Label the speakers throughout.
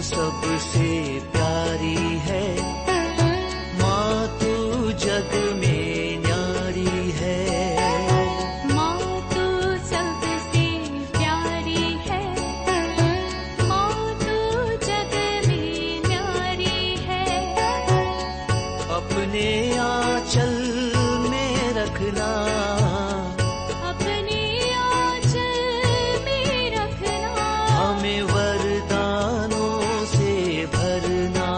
Speaker 1: सबसे प्यारी है, माँ तू जग में न्यारी है।
Speaker 2: माँ तू सबसे प्यारी है, माँ तू जग में न्यारी है।
Speaker 1: अपने आंचल में रखना,
Speaker 2: अपने आंचल में रखना,
Speaker 1: हमें वरदानों से भरना।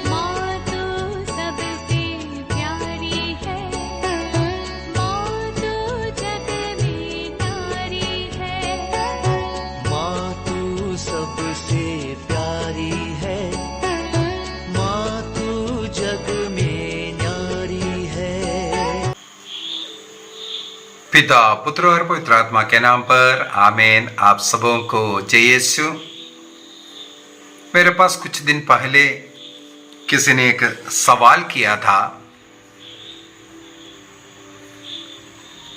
Speaker 2: माँ तू सबसे प्यारी है, माँ तू जग में न्यारी है।
Speaker 1: माँ तू सबसे प्यारी है, माँ तू जग में न्यारी है।
Speaker 3: पिता, पुत्र और पवित्र आत्मा के नाम पर आमीन। आप सबों को जय यीशु। मेरे पास कुछ दिन पहले किसी ने एक सवाल किया था,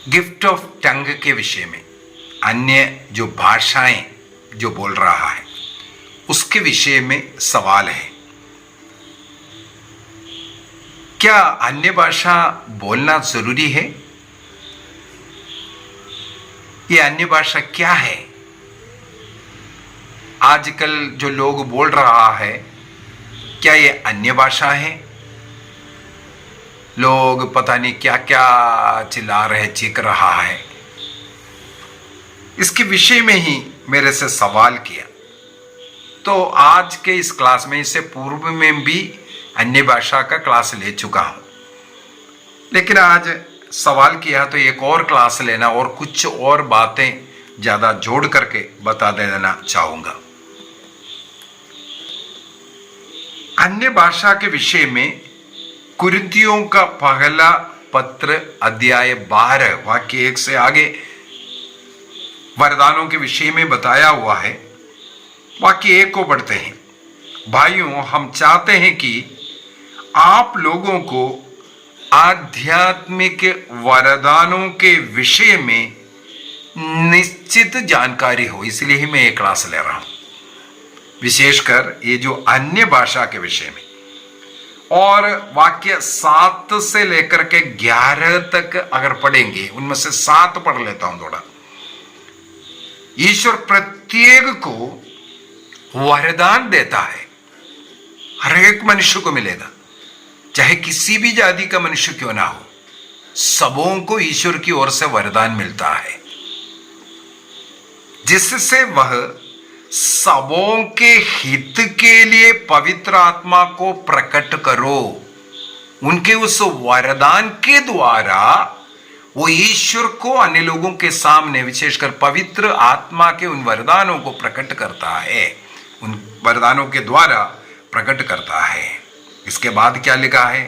Speaker 3: गिफ्ट ऑफ टंग के विषय में, अन्य जो भाषाएं जो बोल रहा है उसके विषय में सवाल है। क्या अन्य भाषा बोलना जरूरी है? ये अन्य भाषा क्या है? आजकल जो लोग बोल रहा है, क्या ये अन्य भाषा है? लोग पता नहीं क्या क्या चिल्ला रहे, चीख रहा है। इसके विषय में ही मेरे से सवाल किया। तो आज के इस क्लास में, इससे पूर्व में भी अन्य भाषा का क्लास ले चुका हूं, लेकिन आज सवाल किया तो एक और क्लास लेना और कुछ और बातें ज्यादा जोड़ करके बता देना चाहूंगा। अन्य भाषा के विषय में कुरिन्थियों का पहला पत्र अध्याय 12 वाक्य 1 से आगे वरदानों के विषय में बताया हुआ है। वाक्य 1 को पढ़ते हैं। भाइयों, हम चाहते हैं कि आप लोगों को आध्यात्मिक वरदानों के विषय में निश्चित जानकारी हो, इसलिए ही मैं ये क्लास ले रहा हूं, विशेषकर ये जो अन्य भाषा के विषय में। और वाक्य 7 से लेकर के 11 तक अगर पढ़ेंगे, उनमें से 7 पढ़ लेता हूं थोड़ा। ईश्वर प्रत्येक को वरदान देता है, हर एक मनुष्य को मिलेगा, चाहे किसी भी जाति का मनुष्य क्यों ना हो, सबों को ईश्वर की ओर से वरदान मिलता है, जिससे वह सबों के हित के लिए पवित्र आत्मा को प्रकट करो। उनके उस वरदान के द्वारा वो ईश्वर को अन्य लोगों के सामने, विशेषकर पवित्र आत्मा के उन वरदानों को प्रकट करता है, उन वरदानों के द्वारा प्रकट करता है। इसके बाद क्या लिखा है?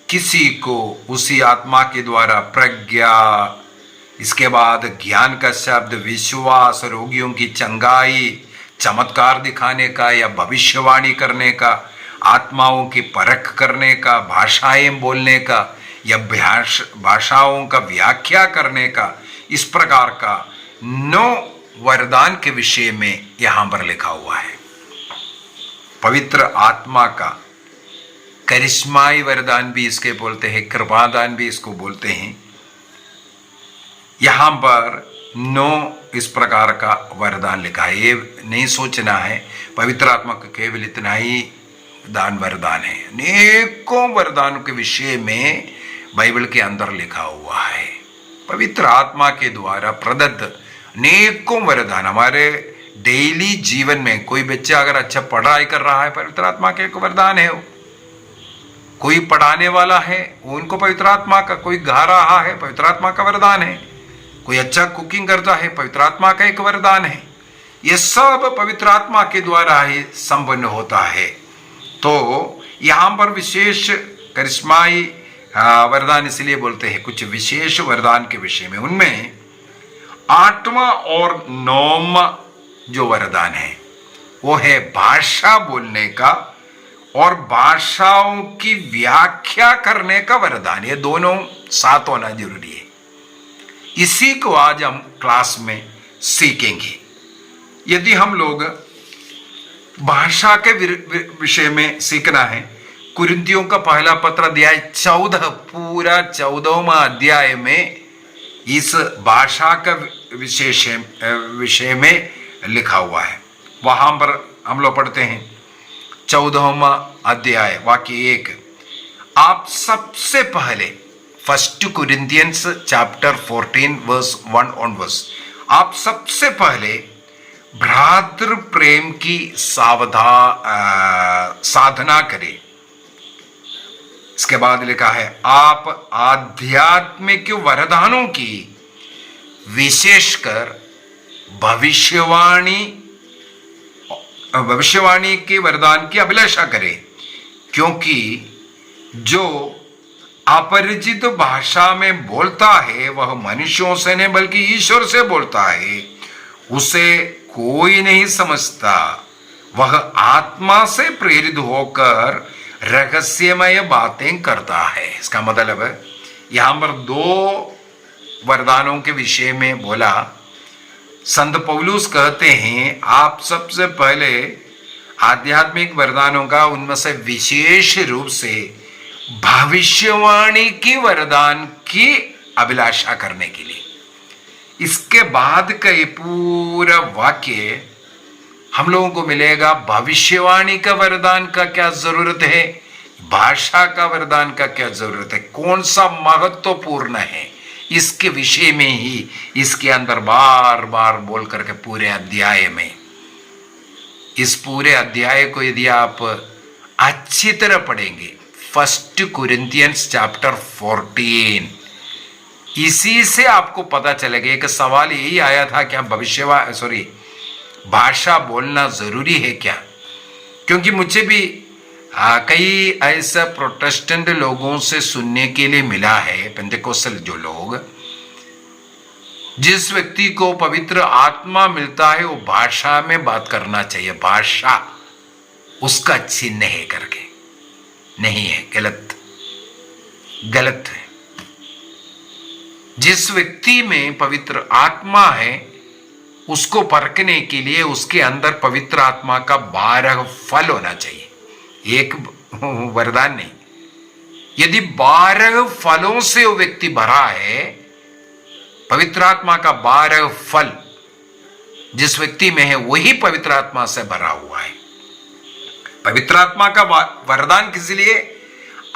Speaker 3: किसी को उसी आत्मा के द्वारा प्रज्ञा, इसके बाद ज्ञान का शब्द, विश्वास, रोगियों की चंगाई, चमत्कार दिखाने का या भविष्यवाणी करने का, आत्माओं की परख करने का, भाषाएं बोलने का या भाषाओं का व्याख्या करने का, इस प्रकार का 9 वरदान के विषय में यहां पर लिखा हुआ है। पवित्र आत्मा का करिश्माई वरदान भी इसके बोलते हैं, कृपादान भी इसको बोलते हैं। यहां पर 9 इस प्रकार का वरदान लिखा है। ये नहीं सोचना है पवित्र आत्मा का केवल इतना ही दान वरदान है, अनेकों वरदानों के विषय में बाइबल के अंदर लिखा हुआ है। पवित्र आत्मा के द्वारा प्रदत्त अनेकों वरदान हमारे डेली जीवन में, कोई बच्चा अगर अच्छा पढ़ाई कर रहा है, पवित्र आत्मा का एक वरदान है। कोई पढ़ाने वाला है, उनको पवित्र आत्मा का, कोई गा रहा है, पवित्र आत्मा का वरदान है, कोई अच्छा कुकिंग करता है, पवित्र आत्मा का एक वरदान है। ये सब पवित्र आत्मा के द्वारा ही संपन्न होता है। तो यहां पर विशेष करिश्माई वरदान इसलिए बोलते हैं, कुछ विशेष वरदान के विषय में। उनमें 8वां और 9वां जो वरदान है वो है भाषा बोलने का और भाषाओं की व्याख्या करने का वरदान। ये दोनों साथ होना जरूरी है। इसी को आज हम क्लास में सीखेंगे। यदि हम लोग भाषा के विषय में सीखना है। कुरिन्थियों का पहला पत्र अध्याय 14, पूरा 14वां अध्याय में इस भाषा का विषय में लिखा हुआ है। वहां पर हम लोग पढ़ते हैं 14वां अध्याय वाक्य 1, आप सबसे पहले, 1 कुरिन्थियंस चैप्टर 14 वर्स 1 ऑनवर्स, आप सबसे पहले भ्रातृ प्रेम की साधना करें। इसके बाद लिखा है, आप आध्यात्मिक वरदानों की, विशेषकर भविष्यवाणी के वरदान की अभिलाषा करें, क्योंकि जो अपरिचित भाषा में बोलता है वह मनुष्यों से नहीं बल्कि ईश्वर से बोलता है, उसे कोई नहीं समझता, वह आत्मा से प्रेरित होकर रहस्यमय बातें करता है। इसका मतलब है यहां पर 2 वरदानों के विषय में बोला। संत पौलुस कहते हैं आप सबसे पहले आध्यात्मिक वरदानों का, उनमें से विशेष रूप से भविष्यवाणी की वरदान की अभिलाषा करने के लिए। इसके बाद का ये पूरा वाक्य हम लोगों को मिलेगा, भविष्यवाणी का वरदान का क्या जरूरत है, भाषा का वरदान का क्या जरूरत है, कौन सा महत्वपूर्ण है, इसके विषय में ही इसके अंदर बार बार बोल करके पूरे अध्याय में, इस पूरे अध्याय को यदि आप अच्छी तरह पढ़ेंगे, 1 कुरिन्थियंस चैप्टर 14, इसी से आपको पता चलेगा। एक सवाल यही आया था, क्या भाषा बोलना जरूरी है क्या? क्योंकि मुझे भी कई ऐसा प्रोटेस्टेंट लोगों से सुनने के लिए मिला है, पेंटेकोस्टल जो लोग, जिस व्यक्ति को पवित्र आत्मा मिलता है वो भाषा में बात करना चाहिए, भाषा उसका चिन्ह है करके। नहीं है, गलत है। जिस व्यक्ति में पवित्र आत्मा है उसको परखने के लिए उसके अंदर पवित्र आत्मा का 12 फल होना चाहिए, एक वरदान नहीं। यदि 12 फलों से वो व्यक्ति भरा है, पवित्र आत्मा का 12 फल जिस व्यक्ति में है वही पवित्र आत्मा से भरा हुआ है। पवित्र आत्मा का वरदान किस लिए?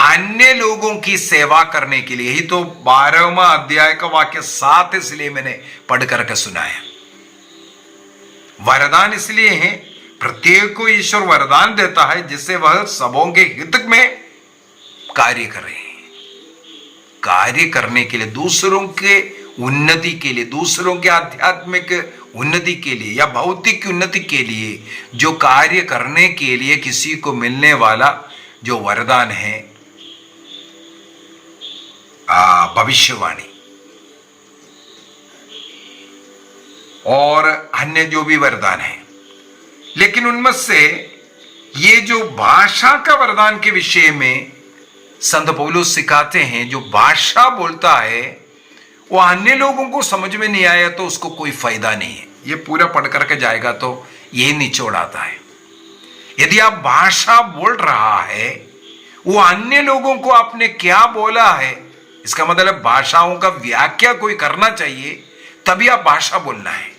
Speaker 3: अन्य लोगों की सेवा करने के लिए। ही तो 12वां अध्याय का वाक्य 7 इसलिए मैंने पढ़ करके सुनाया। वरदान इसलिए है, प्रत्येक को ईश्वर वरदान देता है जिससे वह सबों के हित में कार्य करे, कार्य करने के लिए, दूसरों के उन्नति के लिए, दूसरों के आध्यात्मिक उन्नति के लिए या भौतिक उन्नति के लिए, जो कार्य करने के लिए किसी को मिलने वाला जो वरदान है, भविष्यवाणी और अन्य जो भी वरदान है। लेकिन उनमें से ये जो भाषा का वरदान के विषय में संत पौलुस सिखाते हैं, जो भाषा बोलता है वो अन्य लोगों को समझ में नहीं आया तो उसको कोई फायदा नहीं है। ये पूरा पढ़ करके जाएगा तो ये निचोड़ आता है। यदि आप भाषा बोल रहा है, वो अन्य लोगों को आपने क्या बोला है, इसका मतलब भाषाओं का व्याख्या कोई करना चाहिए, तभी आप भाषा बोलना है।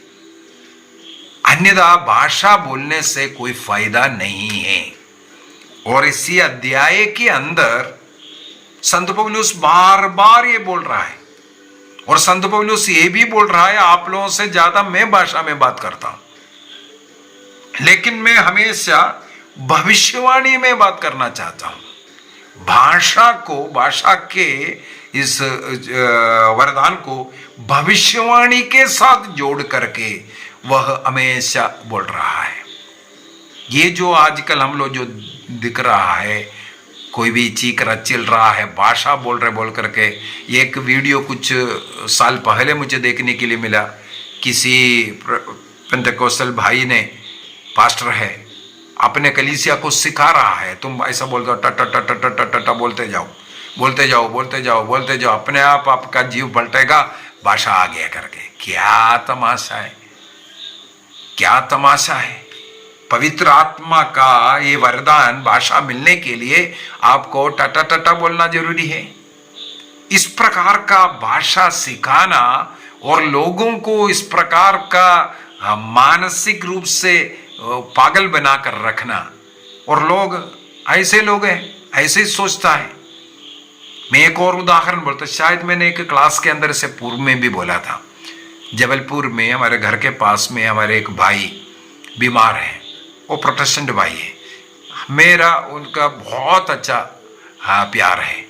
Speaker 3: अन्यथा भाषा बोलने से कोई फायदा नहीं है। और इसी अध्याय के अंदर संत पौलुस बार बार ये बोल रहा है, और संत पौलुस ये भी बोल रहा है, आप लोगों से ज्यादा मैं भाषा में बात करता हूं, लेकिन मैं हमेशा भविष्यवाणी में बात करना चाहता हूं। भाषा को, भाषा के इस वरदान को भविष्यवाणी के साथ जोड़ करके वह हमेशा बोल रहा है। ये जो आजकल हम लोग जो दिख रहा है, कोई भी चीख रहा, चिल रहा है, भाषा बोल रहे बोल करके, एक वीडियो कुछ साल पहले मुझे देखने के लिए मिला। किसी पेंटेकोस्टल भाई ने, पास्टर है, अपने कलीसिया को सिखा रहा है, तुम ऐसा बोल दो, ट ट ट ट ट बोलते जाओ, बोलते जाओ, बोलते जाओ, बोलते जाओ, अपने आप आपका जीव पलटेगा, भाषा आ गया करके। क्या तमाशा है, क्या तमाशा है। पवित्र आत्मा का ये वरदान भाषा मिलने के लिए आपको टाटा टाटा बोलना जरूरी है। इस प्रकार का भाषा सिखाना और लोगों को इस प्रकार का मानसिक रूप से पागल बनाकर रखना, और लोग ऐसे लोग हैं, ऐसे ही सोचता है। मैं एक और उदाहरण बोलता, शायद मैंने एक क्लास के अंदर से पूर्व में भी बोला था। जबलपुर में हमारे घर के पास में हमारे एक भाई बीमार है, वो प्रोटेस्टेंट भाई है। मेरा उनका बहुत अच्छा प्यार है।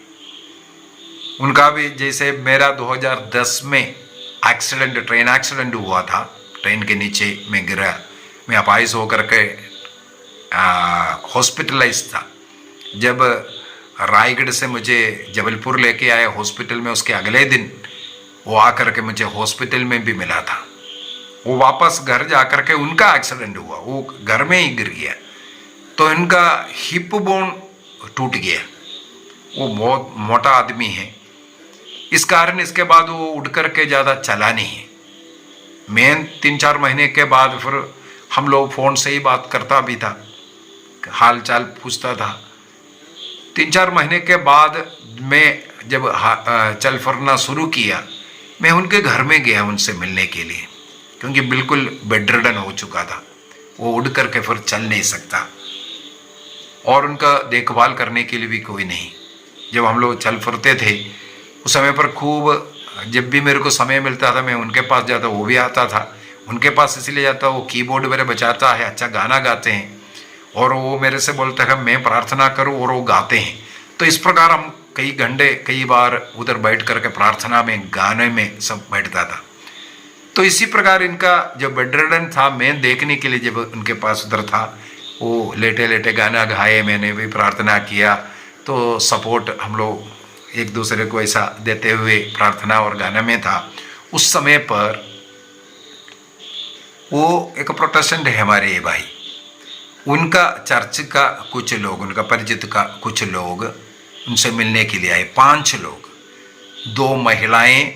Speaker 3: उनका भी जैसे मेरा 2010 में एक्सीडेंट, ट्रेन एक्सीडेंट हुआ था, ट्रेन के नीचे मैं गिरा, मैं अपाहिज होकर के हॉस्पिटलाइज था। जब रायगढ़ से मुझे जबलपुर लेके आए हॉस्पिटल में, उसके अगले दिन वो आकर के मुझे हॉस्पिटल में भी मिला था। वो वापस घर जा कर के उनका एक्सीडेंट हुआ, वो घर में ही गिर गया, तो इनका हिप बोन टूट गया। वो बहुत मोटा आदमी है, इस कारण इसके बाद वो उठ कर के ज़्यादा चला नहीं है। मैं 3-4 महीने के बाद फिर हम लोग फ़ोन से ही बात करता भी था, हाल चाल पूछता था। 3-4 महीने के बाद मैं जब चल फिरना शुरू किया, मैं उनके घर में गया उनसे मिलने के लिए, क्योंकि बिल्कुल बेड रिडन हो चुका था, वो उड़ करके फिर चल नहीं सकता, और उनका देखभाल करने के लिए भी कोई नहीं। जब हम लोग चल फिरते थे उस समय पर खूब, जब भी मेरे को समय मिलता था मैं उनके पास जाता, वो भी आता था। उनके पास इसलिए जाता, वो कीबोर्ड मेरे बजाता है, अच्छा गाना गाते हैं, और वो मेरे से बोलता है मैं प्रार्थना करूं, और वो गाते हैं। तो इस प्रकार हम कई घंटे कई बार उधर बैठ करके प्रार्थना में, गाने में सब बैठता था। तो इसी प्रकार इनका जब बेड रिडन था, मैं देखने के लिए जब उनके पास उधर था, वो लेटे लेटे गाना गाए, मैंने भी प्रार्थना किया। तो सपोर्ट हम लोग एक दूसरे को ऐसा देते हुए प्रार्थना और गाने में था। उस समय पर वो एक प्रोटेस्टेंट है हमारे भाई, उनका चर्च का कुछ लोग, उनका परिचित का कुछ लोग उनसे मिलने के लिए आए। 5 लोग, 2 महिलाएं,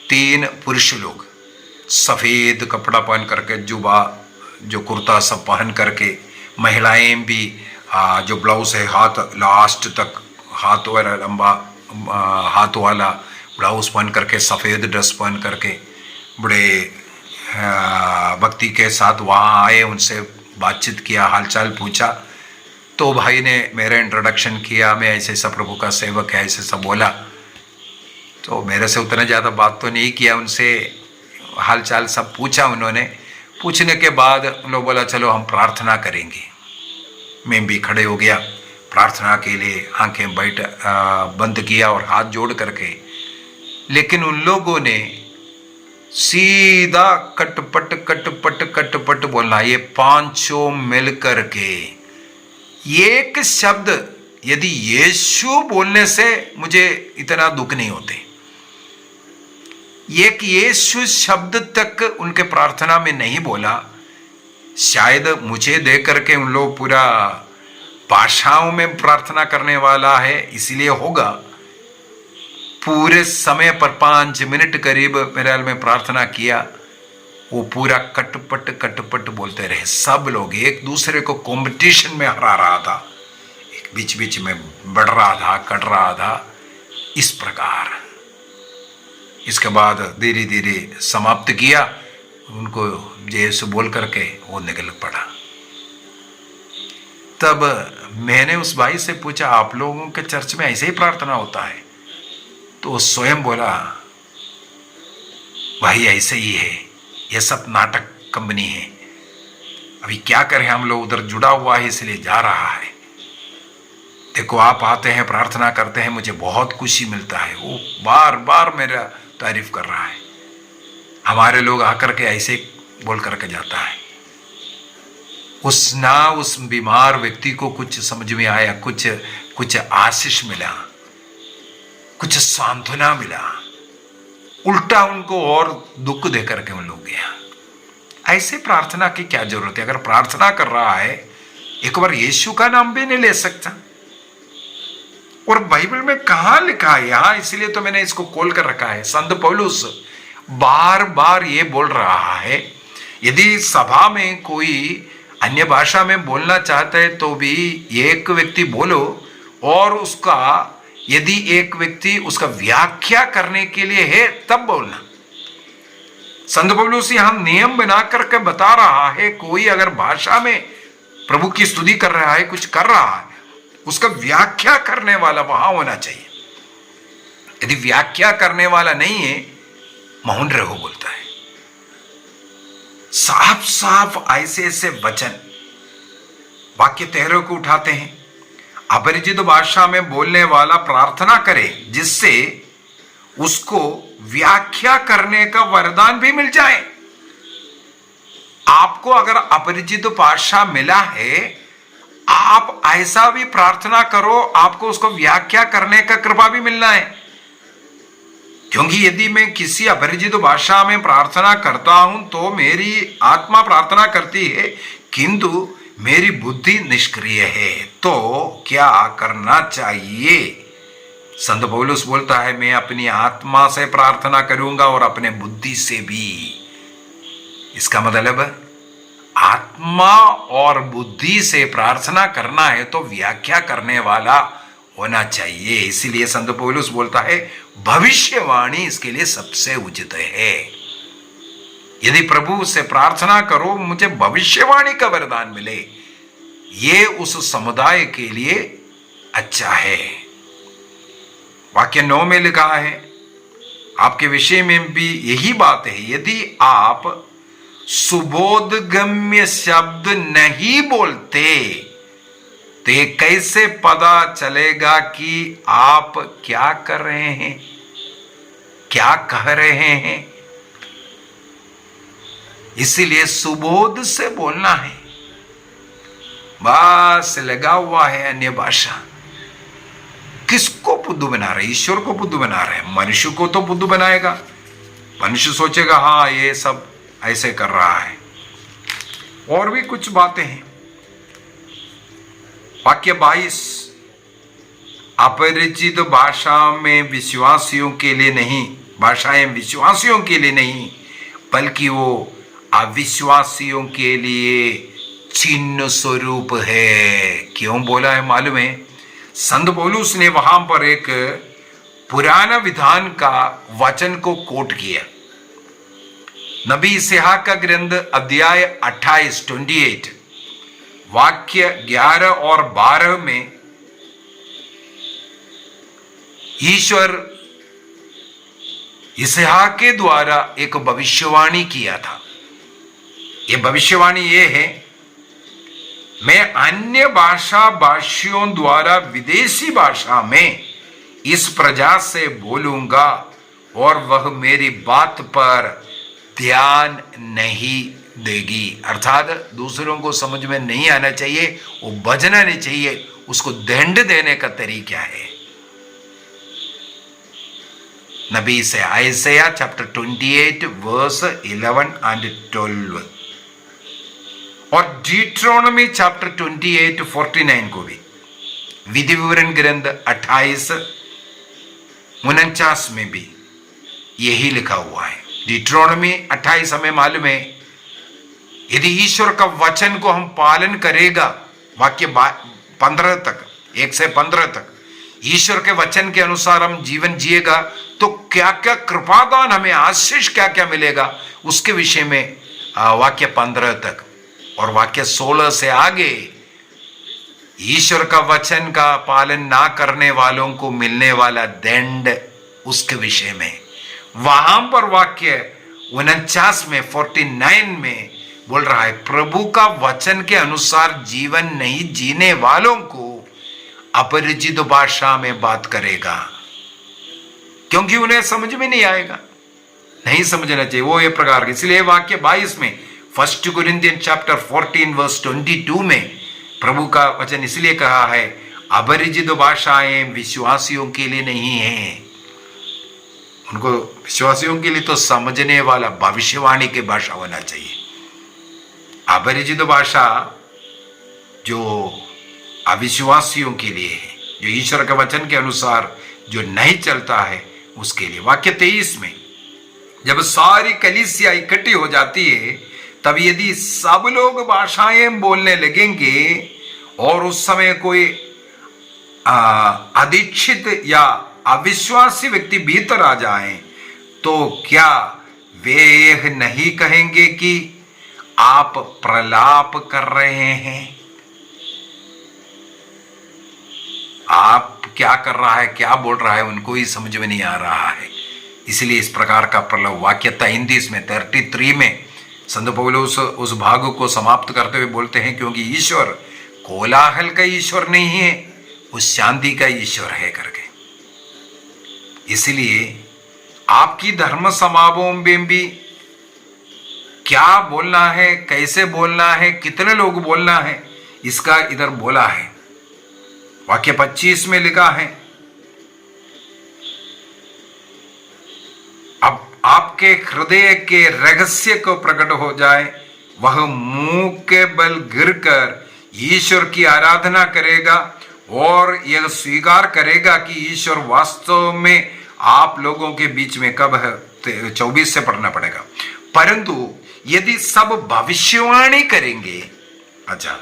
Speaker 3: 3 पुरुष लोग, सफ़ेद कपड़ा पहन करके, जुबा जो कुर्ता सब पहन करके, महिलाएं भी जो ब्लाउज है हाथ लास्ट तक, हाथ वाला लंबा हाथ वाला ब्लाउज पहन करके, सफ़ेद ड्रेस पहन करके, बड़े भक्ति के साथ वहाँ आए। उनसे बातचीत किया, हालचाल पूछा। तो भाई ने मेरा इंट्रोडक्शन किया, मैं ऐसे सब प्रभु का सेवक है, ऐसे सब बोला। तो मेरे से उतना ज़्यादा बात तो नहीं किया, उनसे हालचाल सब पूछा उन्होंने। पूछने के बाद उन लोग बोला चलो हम प्रार्थना करेंगे। मैं भी खड़े हो गया प्रार्थना के लिए, आंखें बंद किया और हाथ जोड़ करके। लेकिन उन लोगों ने सीधा कटपट कटपट कटपट बोलना, ये 5 मिल करके एक शब्द, यदि यीशु बोलने से मुझे इतना दुख नहीं होते, एक यीशु शब्द तक उनके प्रार्थना में नहीं बोला। शायद मुझे देख करके उन लोग पूरा भाषाओं में प्रार्थना करने वाला है इसलिए होगा। पूरे समय पर 5 मिनट करीब मेरे हाल में प्रार्थना किया, वो पूरा कटपट कटपट बोलते रहे। सब लोग एक दूसरे को कंपटीशन में हरा रहा था, एक बीच बीच में बढ़ रहा था, कट रहा था, इस प्रकार। इसके बाद धीरे धीरे समाप्त किया, उनको यीशु बोल करके वो निकल पड़ा। तब मैंने उस भाई से पूछा आप लोगों के चर्च में ऐसे ही प्रार्थना होता है? तो वो स्वयं बोला भाई ऐसे ही है, ये सब नाटक कंपनी है, अभी क्या करें, हम लोग उधर जुड़ा हुआ है इसलिए जा रहा है। देखो आप आते हैं, प्रार्थना करते हैं, मुझे बहुत खुशी मिलता है। वो बार बार मेरा तारीफ कर रहा है। हमारे लोग आकर के ऐसे बोल करके जाता है। उस बीमार व्यक्ति को कुछ समझ में आया, कुछ आशीष मिला, कुछ सांत्वना मिला, उल्टा उनको और दुख दे करके उन लोग गया। ऐसे प्रार्थना की क्या जरूरत है? अगर प्रार्थना कर रहा है एक बार यीशु का नाम भी नहीं ले सकता। और बाइबल में कहाँ लिखा है यहाँ, इसलिए तो मैंने इसको खोल कर रखा है। संत पौलुस बार बार ये बोल रहा है, यदि सभा में कोई अन्य भाषा में बोलना चाहते हैं तो भी एक व्यक्ति बोलो, और उसका यदि एक व्यक्ति उसका व्याख्या करने के लिए है तब बोलना। संत पौलुस यहां नियम बना करके बता रहा है, कोई अगर भाषा में प्रभु की स्तुति कर रहा है, कुछ कर रहा है, उसका व्याख्या करने वाला वहां होना चाहिए। यदि व्याख्या करने वाला नहीं है, मौन रहो बोलता है। साफ साफ ऐसे ऐसे वचन वाक्य 13 को उठाते हैं। अपरिचित भाषा में बोलने वाला प्रार्थना करे जिससे उसको व्याख्या करने का वरदान भी मिल जाए। आपको अगर अपरिचित भाषा मिला है, आप ऐसा भी प्रार्थना करो, आपको उसको व्याख्या करने का कृपा भी मिलना है। क्योंकि यदि मैं किसी अपरिचित भाषा में प्रार्थना करता हूं तो मेरी आत्मा प्रार्थना करती है, किंतु मेरी बुद्धि निष्क्रिय है, तो क्या करना चाहिए? संत पौलुस बोलता है, मैं अपनी आत्मा से प्रार्थना करूंगा और अपने बुद्धि से भी। इसका मतलब आत्मा और बुद्धि से प्रार्थना करना है तो व्याख्या करने वाला होना चाहिए। इसीलिए संत पौलुस बोलता है, भविष्यवाणी इसके लिए सबसे उचित है। यदि प्रभु से प्रार्थना करो मुझे भविष्यवाणी का वरदान मिले, ये उस समुदाय के लिए अच्छा है। वाक्य 9 में लिखा है, आपके विषय में भी यही बात है, यदि आप सुबोधगम्य शब्द नहीं बोलते तो ये कैसे पता चलेगा कि आप क्या कर रहे हैं, क्या कह रहे हैं? इसीलिए सुबोध से बोलना है। बस लगा हुआ है अन्य भाषा। किसको बुद्धू बना रहे? ईश्वर को बुद्धू बना रहे हैं। मनुष्य को तो बुद्धू बनाएगा। मनुष्य सोचेगा हाँ ये सब ऐसे कर रहा है। और भी कुछ बातें हैं। वाक्य 22, अपरिचित भाषा में विश्वासियों के लिए नहीं, भाषाएं विश्वासियों के लिए नहीं बल्कि वो अविश्वासियों के लिए चिन्ह स्वरूप है। क्यों बोला है मालूम है? संत पौलुस ने वहां पर एक पुराना विधान का वचन को कोट किया। नबी इसहाक का ग्रंथ अध्याय 28 वाक्य 11 और 12 में ईश्वर इसहाक के द्वारा एक भविष्यवाणी किया था। यह भविष्यवाणी ये है, मैं अन्य भाषा भाषियों द्वारा विदेशी भाषा में इस प्रजा से बोलूंगा और वह मेरी बात पर ध्यान नहीं देगी। अर्थात दूसरों को समझ में नहीं आना चाहिए, वो बजना नहीं चाहिए, उसको दंड देने का तरीका है। नबी से आयशया चैप्टर 28 वर्स 11 and 12 और डिट्रोनॉमी चैप्टर 28:49 को भी विधि विवरण ग्रंथ 28:49 में भी यही लिखा हुआ है। डिट्रोनॉमी 28 हमें मालूम है, यदि ईश्वर का वचन को हम पालन करेगा, वाक्य 15 तक 1 से 15 तक ईश्वर के वचन के अनुसार हम जीवन जिएगा तो क्या क्या कृपादान हमें, आशीष क्या क्या मिलेगा, उसके विषय में वाक्य 15 तक और वाक्य 16 से आगे ईश्वर का वचन का पालन ना करने वालों को मिलने वाला दंड, उसके विषय में वहां पर वाक्य 49 में 49 में बोल रहा है, प्रभु का वचन के अनुसार जीवन नहीं जीने वालों को अपरिचित भाषा में बात करेगा, क्योंकि उन्हें समझ में नहीं आएगा, नहीं समझना चाहिए वो ये प्रकार। इसलिए वाक्य 22 में 1 कोरिन्थियन चैप्टर 14 वर्स 22 में प्रभु का वचन इसलिए कहा है, अपरिचित भाषाएं विश्वासियों के लिए नहीं है। उनको विश्वासियों के लिए तो समझने वाला भविष्यवाणी की भाषा होना चाहिए। अपरिचित भाषा जो अविश्वासियों के लिए है, जो ईश्वर के वचन के अनुसार जो नहीं चलता है, उसके लिए। वाक्य 23 में जब सारी कलीसिया इकट्ठी हो जाती है तब यदि सब लोग भाषाएं बोलने लगेंगे और उस समय कोई अदीक्षित या अविश्वासी व्यक्ति भीतर आ जाए, तो क्या वे यह नहीं कहेंगे कि आप प्रलाप कर रहे हैं? आप क्या कर रहा है, क्या बोल रहा है, उनको ही समझ में नहीं आ रहा है। इसलिए इस प्रकार का प्रलाप वाक्यता हिंदी में 33 में संत पौलुस उस भाग को समाप्त करते हुए बोलते हैं, क्योंकि ईश्वर कोलाहल का ईश्वर नहीं है, उस शांति का ईश्वर है करके। इसलिए आपकी धर्म समाओं में भी क्या बोलना है, कैसे बोलना है, कितने लोग बोलना है, इसका इधर बोला है। वाक्य 25 में लिखा है, अब आपके हृदय के रहस्य को प्रकट हो जाए, वह मुंह के बल गिरकर ईश्वर की आराधना करेगा और यह स्वीकार करेगा कि ईश्वर वास्तव में आप लोगों के बीच में कब है। 24 से पढ़ना पड़ेगा। परंतु यदि सब भविष्यवाणी करेंगे, अच्छा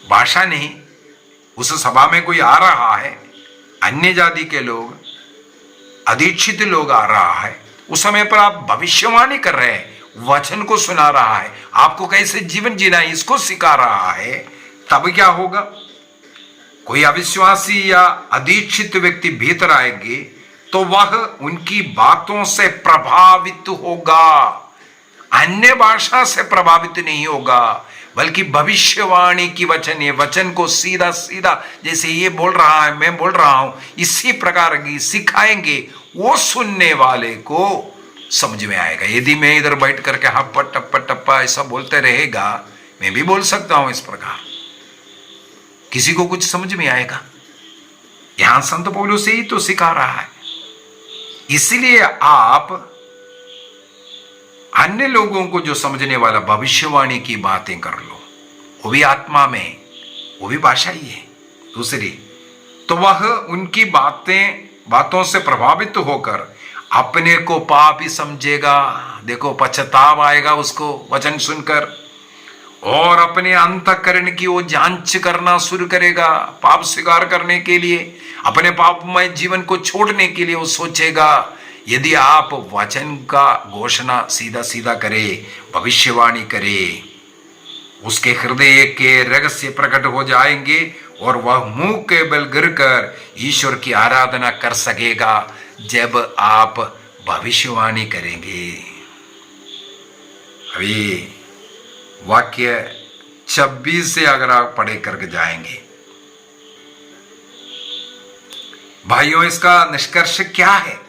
Speaker 3: भाषा नहीं, उस सभा में कोई आ रहा है, अन्य जाति के लोग, अदीक्षित लोग आ रहा है, उस समय पर आप भविष्यवाणी कर रहे हैं, वचन को सुना रहा है, आपको कैसे जीवन जीना है इसको सिखा रहा है, तब क्या होगा? कोई अविश्वासी या अदीक्षित व्यक्ति भीतर आएंगे तो वह उनकी बातों से प्रभावित होगा, अन्य भाषा से प्रभावित नहीं होगा, बल्कि भविष्यवाणी की वचन, ये वचन को सीधा सीधा जैसे ये बोल रहा है, मैं बोल रहा हूं, इसी प्रकार की सिखाएंगे, वो सुनने वाले को समझ में आएगा। यदि मैं इधर बैठ करके हप्पा टप्पा टप्पा ऐसा बोलते रहेगा, मैं भी बोल सकता हूं इस प्रकार, किसी को कुछ समझ में आएगा? यहां संत पौलुस से ही तो सिखा रहा है। इसलिए आप अन्य लोगों को जो समझने वाला भविष्यवाणी की बातें कर लो, वो भी आत्मा में, वो भी भाषा ही है। दूसरी तो वह उनकी बातों से प्रभावित होकर अपने को पापी समझेगा। देखो, पश्चाताप आएगा उसको वचन सुनकर, और अपने अंतःकरण की वो जांच करना शुरू करेगा, पाप स्वीकार करने के लिए, अपने पापमय जीवन को छोड़ने के लिए वो सोचेगा। यदि आप वचन का घोषणा सीधा सीधा करे, भविष्यवाणी करे, उसके हृदय के रहस्य प्रकट हो जाएंगे और वह मुंह के बल गिरकर ईश्वर की आराधना कर सकेगा जब आप भविष्यवाणी करेंगे। अभी वाक्य 26 से अगर आप पढ़े करके जाएंगे, भाइयों, इसका निष्कर्ष क्या है?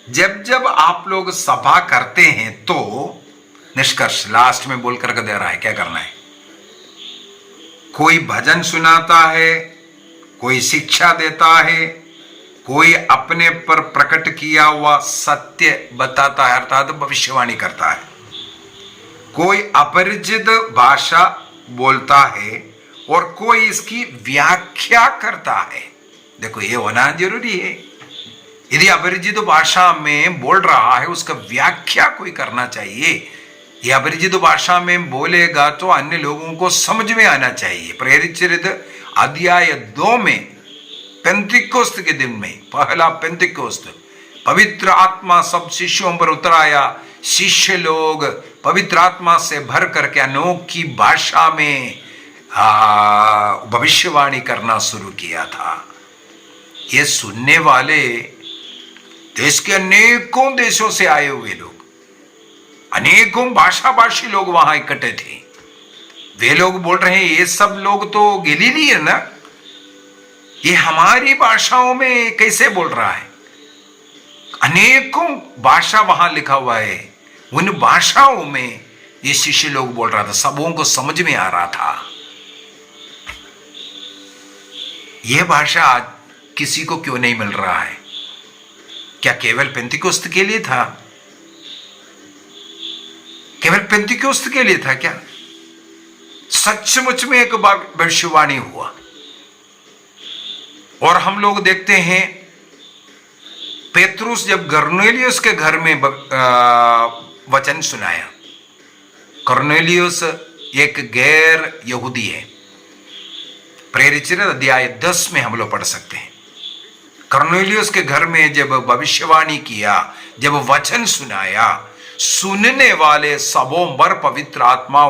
Speaker 3: जब जब आप लोग सभा करते हैं तो निष्कर्ष लास्ट में बोल करके दे रहा है, क्या करना है? कोई भजन सुनाता है, कोई शिक्षा देता है, कोई अपने पर प्रकट किया हुआ सत्य बताता है, अर्थात भविष्यवाणी करता है, कोई अपरिचित भाषा बोलता है और कोई इसकी व्याख्या करता है। देखो, ये होना जरूरी है। यदि अपरिचित भाषा में बोल रहा है, उसका व्याख्या कोई करना चाहिए। यह अपरिचित भाषा में बोलेगा तो अन्य लोगों को समझ में आना चाहिए। प्रेरित चरित्र अध्याय 2 में पेंतिकोस्त के दिन में, पहला पेंतिकोस्त, पवित्र आत्मा सब शिष्यों पर उतराया, शिष्य लोग पवित्र आत्मा से भर करके अनोखी भाषा में भविष्यवाणी करना शुरू किया था। ये सुनने वाले देश के अनेकों देशों से आए हुए लोग, अनेकों भाषा भाषी लोग वहां इकट्ठे थे। वे लोग बोल रहे हैं, ये सब लोग तो गलीली है ना, ये हमारी भाषाओं में कैसे बोल रहा है? अनेकों भाषा वहां लिखा हुआ है, उन भाषाओं में ये शिष्य लोग बोल रहा था, सबों को समझ में आ रहा था। यह भाषा आज किसी को क्यों नहीं मिल रहा है? क्या केवल पेंतिकोस्त के लिए था? केवल पेंतिकोस्त के लिए था क्या? सचमुच में एक भविष्यवाणी हुआ। और हम लोग देखते हैं, पेत्रुस जब कर्नेलियुस के घर में वचन सुनाया, कर्नेलियुस एक गैर यहूदी है। प्रेरित अध्याय 10 में हम लोग पढ़ सकते हैं। कर्नेलियुस के घर में जब भविष्यवाणी किया, जब वचन सुनाया, सुनने वाले सबों पर पवित्र आत्मा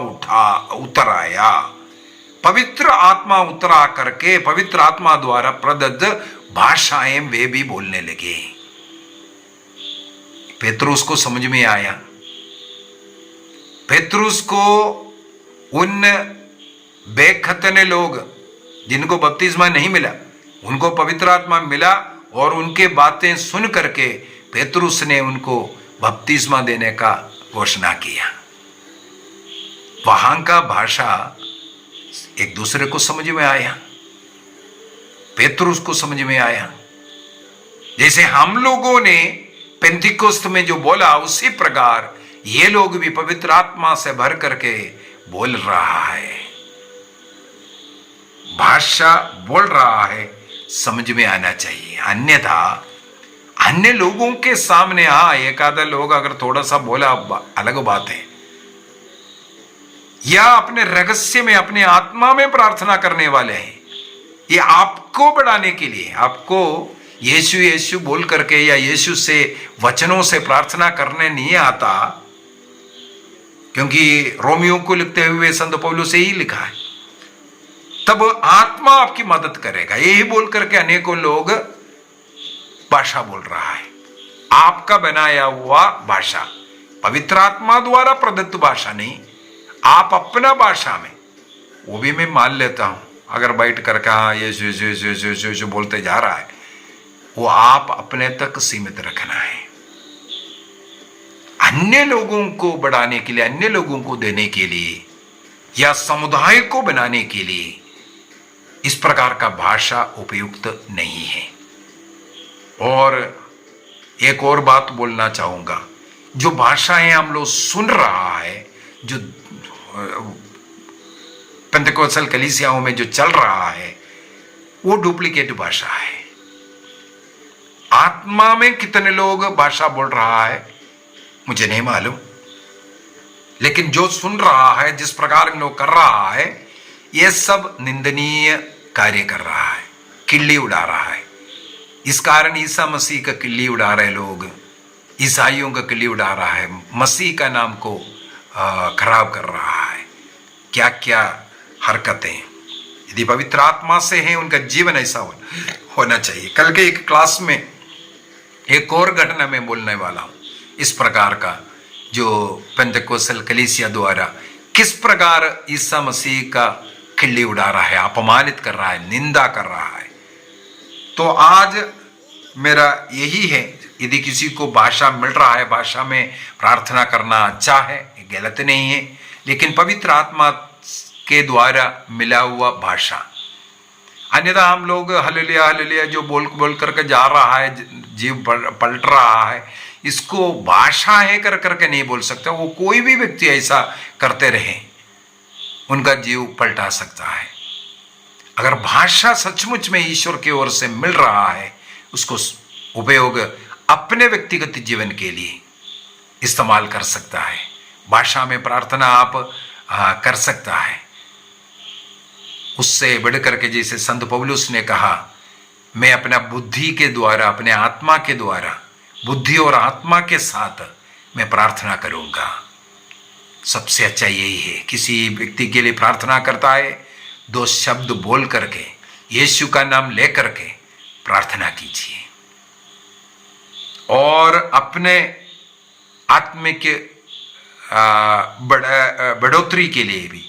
Speaker 3: उतर आया। पवित्र आत्मा उतरा करके पवित्र आत्मा द्वारा प्रदत्त भाषाएं वे भी बोलने लगे। पेतरुस को समझ में आया। पेतरुस को उन बेखतने लोग जिनको बपतिस्मा नहीं मिला, उनको पवित्र आत्मा मिला और उनके बातें सुन करके पेतरुस ने उनको बपतिस्मा देने का घोषणा किया। वहां का भाषा एक दूसरे को समझ में आया, पेतरुस को समझ में आया। जैसे हम लोगों ने पेंतिकोस्त में जो बोला, उसी प्रकार ये लोग भी पवित्र आत्मा से भर करके बोल रहा है, भाषा बोल रहा है, समझ में आना चाहिए। अन्यथा अन्य लोगों के सामने एक आधा लोग अगर थोड़ा सा बोला अलग बात है, या अपने रहस्य में अपने आत्मा में प्रार्थना करने वाले हैं, ये आपको बढ़ाने के लिए, आपको यीशु यीशु बोल करके या यीशु से वचनों से प्रार्थना करने नहीं आता, क्योंकि रोमियो को लिखते हुए संत पौलुस से ही लिखा है, तब आत्मा आपकी मदद करेगा। यही बोल करके अनेकों लोग भाषा बोल रहा है, आपका बनाया हुआ भाषा, पवित्र आत्मा द्वारा प्रदत्त भाषा नहीं, आप अपना भाषा में, वो भी मैं मान लेता हूं। अगर बैठ करके यीशु यीशु यीशु यीशु यीशु बोलते जा रहा है, वो आप अपने तक सीमित रखना है। अन्य लोगों को बढ़ाने के लिए, अन्य लोगों को देने के लिए, या समुदाय को बनाने के लिए इस प्रकार का भाषा उपयुक्त नहीं है। और एक और बात बोलना चाहूंगा, जो भाषाएं हम लोग सुन रहा है, जो पेंतिकोस्टल कलीसियाओं में जो चल रहा है, वो डुप्लीकेट भाषा है। आत्मा में कितने लोग भाषा बोल रहा है मुझे नहीं मालूम, लेकिन जो सुन रहा है, जिस प्रकार लोग कर रहा है, ये सब निंदनीय कार्य कर रहा है, किल्ली उड़ा रहा है। इस कारण ईसा मसीह का किल्ली उड़ा रहे लोग, ईसाइयों का किल्ली उड़ा रहा है, मसीह का नाम को खराब कर रहा है। क्या क्या हरकतें, यदि पवित्र आत्मा से हैं, उनका जीवन ऐसा होना चाहिए। कल के एक क्लास में एक और घटना में बोलने वाला हूं, इस प्रकार का जो पेंतिकोस्टल कलीसिया द्वारा किस प्रकार ईसा मसीह का खिल्ली उड़ा रहा है, अपमानित कर रहा है, निंदा कर रहा है। तो आज मेरा यही है, यदि किसी को भाषा मिल रहा है, भाषा में प्रार्थना करना अच्छा है, गलत नहीं है, लेकिन पवित्र आत्मा के द्वारा मिला हुआ भाषा। अन्यथा हम लोग हालेलुया हालेलुया जो बोल बोल करके जा रहा है, जीव पलट रहा है, इसको भाषा है कर करके नहीं बोल सकता। वो कोई भी व्यक्ति ऐसा करते रहे, उनका जीव पलटा सकता है। अगर भाषा सचमुच में ईश्वर की ओर से मिल रहा है, उसको उपयोग अपने व्यक्तिगत जीवन के लिए इस्तेमाल कर सकता है। भाषा में प्रार्थना आप कर सकता है। उससे बढ़ करके जैसे संत पौलुस ने कहा, मैं अपना बुद्धि के द्वारा, अपने आत्मा के द्वारा, बुद्धि और आत्मा के साथ मैं प्रार्थना करूंगा। सबसे अच्छा यही है, किसी व्यक्ति के लिए प्रार्थना करता है, 2 शब्द बोल करके, यीशु का नाम ले करके प्रार्थना कीजिए। और अपने आत्मिक बढ़ोतरी के लिए भी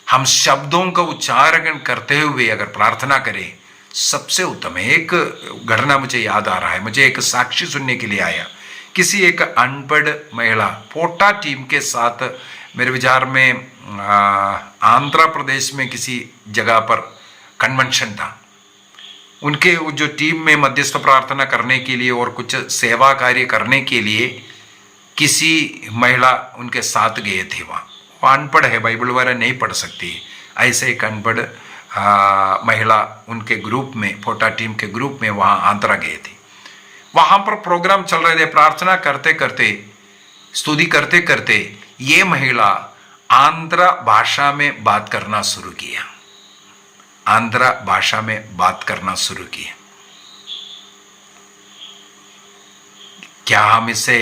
Speaker 3: हम शब्दों का उच्चारण करते हुए अगर प्रार्थना करें, सबसे उत्तम है। एक घटना मुझे याद आ रहा है, मुझे एक साक्षी सुनने के लिए आया। किसी एक अनपढ़ महिला पोटा टीम के साथ, मेरे विचार में आंध्र प्रदेश में किसी जगह पर कन्वेंशन था। उनके जो टीम में मध्यस्थ प्रार्थना करने के लिए और कुछ सेवा कार्य करने के लिए किसी महिला उनके साथ गए थे। वहाँ वो अनपढ़ है, बाइबल वगैरह नहीं पढ़ सकती। ऐसे एक अनपढ़ महिला उनके ग्रुप में, पोटा टीम के ग्रुप में वहाँ आंध्रा गए थे। वहाँ पर प्रोग्राम चल रहे थे, प्रार्थना करते करते, स्तुति करते करते ये महिला आंध्र भाषा में बात करना शुरू किया। आंध्र भाषा में बात करना शुरू किया। क्या हम इसे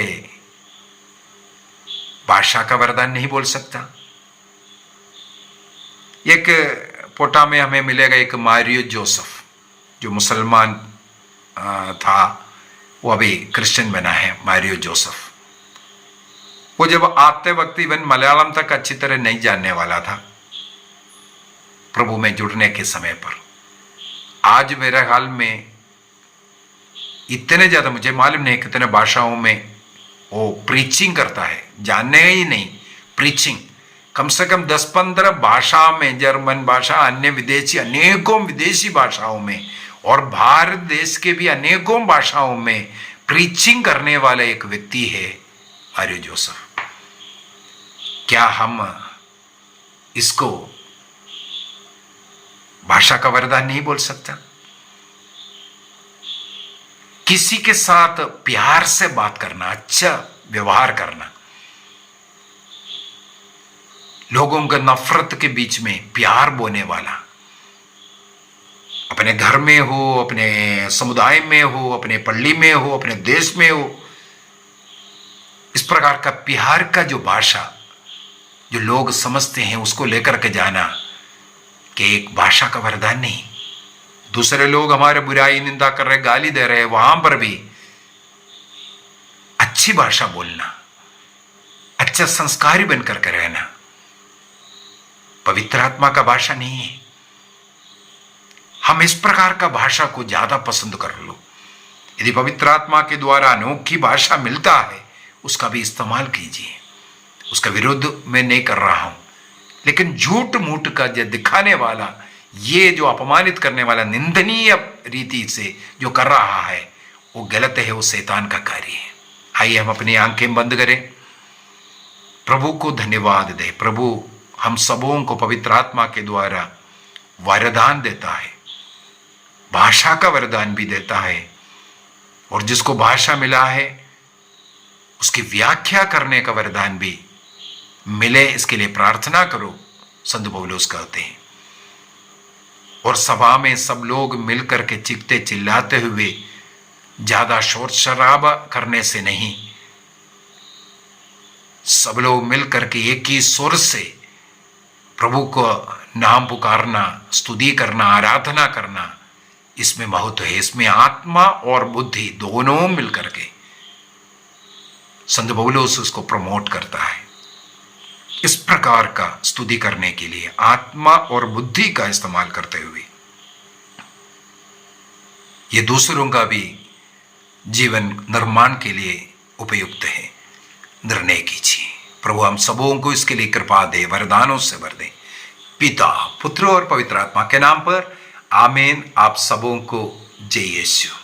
Speaker 3: भाषा का वरदान नहीं बोल सकता? एक पोटा में हमें मिलेगा एक मारियो जोसेफ, जो मुसलमान था, वो अभी क्रिश्चियन बना है, मारियो जोसेफ। वो जब आते वक्त इवन मलयालम तक अच्छी तरह नहीं जानने वाला था प्रभु में जुड़ने के समय पर। आज मेरे ख्याल में इतने ज्यादा, मुझे मालूम नहीं कितने भाषाओं में वो प्रीचिंग करता है, जानने ही नहीं, प्रीचिंग कम से कम 10-15 भाषा में, जर्मन भाषा, अन्य विदेशी, अनेकों विदेशी भाषाओं में और भारत देश के भी अनेकों भाषाओं में प्रीचिंग करने वाला एक व्यक्ति है मारियो जोसेफ। क्या हम इसको भाषा का वरदान नहीं बोल सकता? किसी के साथ प्यार से बात करना, अच्छा व्यवहार करना, लोगों के नफरत के बीच में प्यार बोने वाला, अपने घर में हो, अपने समुदाय में हो, अपने पल्ली में हो, अपने देश में हो, इस प्रकार का प्यार का जो भाषा जो लोग समझते हैं, उसको लेकर के जाना कि एक भाषा का वरदान नहीं। दूसरे लोग हमारे बुराई निंदा कर रहे, गाली दे रहे, वहां पर भी अच्छी भाषा बोलना, अच्छा संस्कारी बनकर के रहना पवित्र आत्मा का भाषा नहीं है। हम इस प्रकार का भाषा को ज्यादा पसंद कर लो। यदि पवित्र आत्मा के द्वारा अनोखी भाषा मिलता है, उसका भी इस्तेमाल कीजिए। उसका विरोध मैं नहीं कर रहा हूं, लेकिन झूठ मूठ का जो दिखाने वाला, ये जो अपमानित करने वाला, निंदनीय रीति से जो कर रहा है, वो गलत है, वो शैतान का कार्य है। आइए हम अपनी आंखें बंद करें, प्रभु को धन्यवाद दें। प्रभु हम सबों को पवित्र आत्मा के द्वारा वरदान देता है, भाषा का वरदान भी देता है, और जिसको भाषा मिला है उसकी व्याख्या करने का वरदान भी मिले, इसके लिए प्रार्थना करो, संत पौलुस कहते हैं। और सभा में सब लोग मिलकर के चीखते चिल्लाते हुए, ज्यादा शोर शराबा करने से नहीं, सब लोग मिलकर के एक ही सुर से प्रभु को नाम पुकारना, स्तुति करना, आराधना करना, इसमें महत्व है। इसमें आत्मा और बुद्धि दोनों मिलकर के संत पौलुस उसको प्रमोट करता है। इस प्रकार का स्तुति करने के लिए आत्मा और बुद्धि का इस्तेमाल करते हुए ये दूसरों का भी जीवन निर्माण के लिए उपयुक्त है। निर्णय कीजिए। प्रभु हम सबों को इसके लिए कृपा दे, वरदानों से भर दे, पिता, पुत्र और पवित्र आत्मा के नाम पर आमीन। आप सबों को जय यीशु।